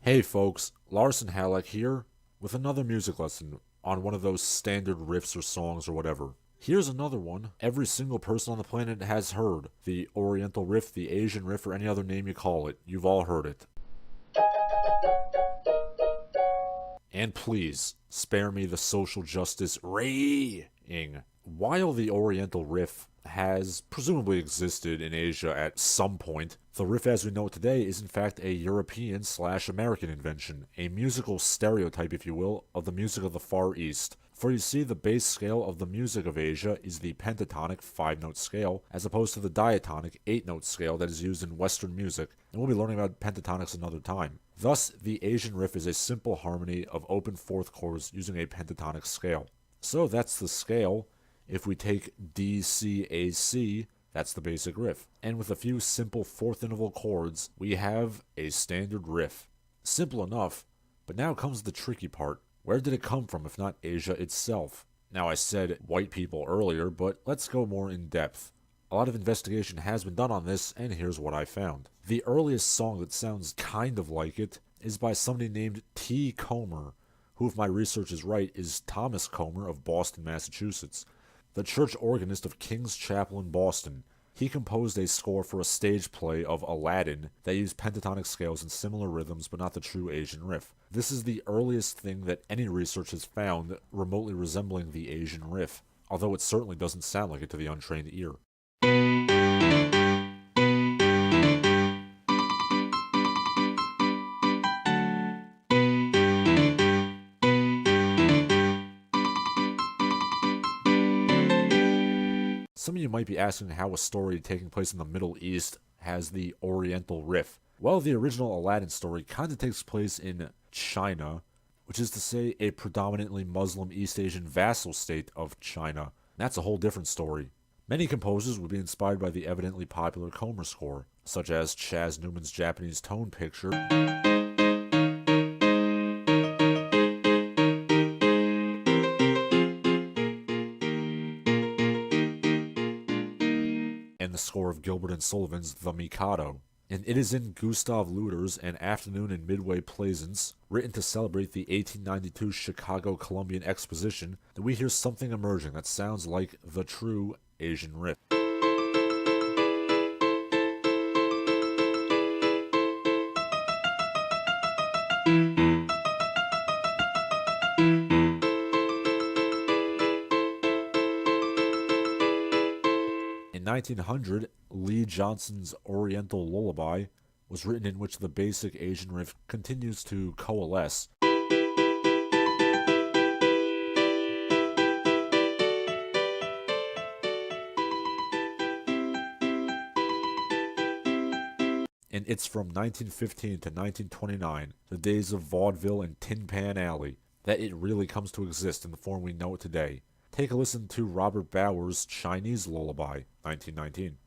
Hey folks, Larson Halleck here with another music lesson on one of those standard riffs or songs or whatever. Here's another one every single person on the planet has heard. The Oriental Riff, the Asian Riff, or any other name you call it. You've all heard it. And please, spare me the social justice reeing. While the Oriental Riff has presumably existed in Asia at some point, the riff as we know it today is in fact a European/American invention, a musical stereotype, if you will, of the music of the Far East. For you see, the base scale of the music of Asia is the pentatonic 5-note scale, as opposed to the diatonic 8-note scale that is used in Western music, and we'll be learning about pentatonics another time. Thus, the Asian riff is a simple harmony of open fourth chords using a pentatonic scale. So that's the scale. If we take D, C, A, C, that's the basic riff. And with a few simple fourth interval chords, we have a standard riff. Simple enough, but now comes the tricky part. Where did it come from if not Asia itself? Now I said white people earlier, but let's go more in depth. A lot of investigation has been done on this, and here's what I found. The earliest song that sounds kind of like it is by somebody named T. Comer, who, if my research is right, is Thomas Comer of Boston, Massachusetts, the church organist of King's Chapel in Boston. He composed a score for a stage play of Aladdin that used pentatonic scales and similar rhythms, but not the true Asian riff. This is the earliest thing that any research has found remotely resembling the Asian riff, although it certainly doesn't sound like it to the untrained ear. Some of you might be asking how a story taking place in the Middle East has the Oriental Riff. Well, the original Aladdin story kind of takes place in China, which is to say a predominantly Muslim East Asian vassal state of China. That's a whole different story. Many composers would be inspired by the evidently popular Comer score, such as Chas Newman's Japanese tone picture, and the score of Gilbert and Sullivan's The Mikado. And it is in Gustav Luther's An Afternoon in Midway Plaisance, written to celebrate the 1892 Chicago Columbian Exposition, that we hear something emerging that sounds like the true Asian riff. In 1900, Lee Johnson's Oriental Lullaby was written, in which the basic Asian riff continues to coalesce. And it's from 1915 to 1929, the days of vaudeville and Tin Pan Alley, that it really comes to exist in the form we know it today. Take a listen to Robert Bauer's Chinese Lullaby, 1919.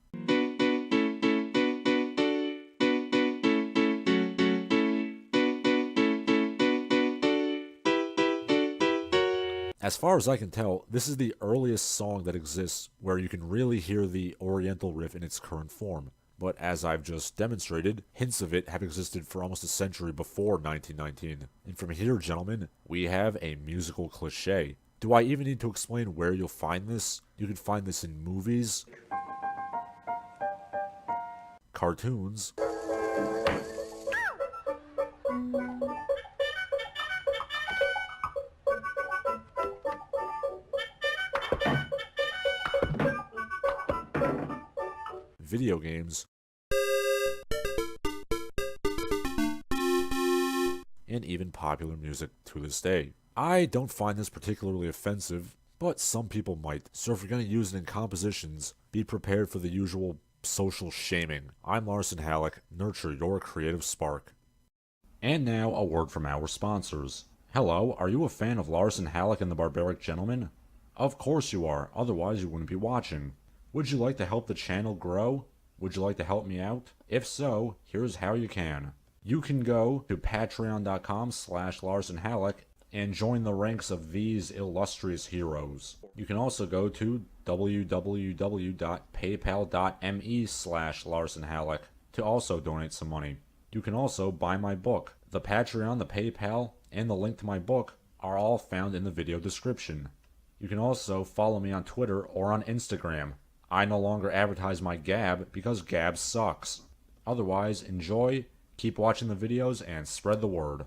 As far as I can tell, this is the earliest song that exists where you can really hear the Oriental riff in its current form. But as I've just demonstrated, hints of it have existed for almost a century before 1919. And from here, gentlemen, we have a musical cliché. Do I even need to explain where you'll find this? You can find this in movies, cartoons, video games, and even popular music to this day. I don't find this particularly offensive, but some people might. So if you're going to use it in compositions, be prepared for the usual social shaming. I'm Larson Halleck. Nurture your creative spark. And now a word from our sponsors. Hello, are you a fan of Larson Halleck and the Barbaric Gentleman? Of course you are, otherwise you wouldn't be watching. Would you like to help the channel grow? Would you like to help me out? If so, here's how you can. You can go to patreon.com/LarsonHalleck and join the ranks of these illustrious heroes. You can also go to www.paypal.me/LarsonHalleck to also donate some money. You can also buy my book, The Patreon, the PayPal, and the link to my book are all found in the video description. You can also follow me on Twitter or on Instagram. I no longer advertise my Gab because Gab sucks. Otherwise, enjoy, keep watching the videos, and spread the word.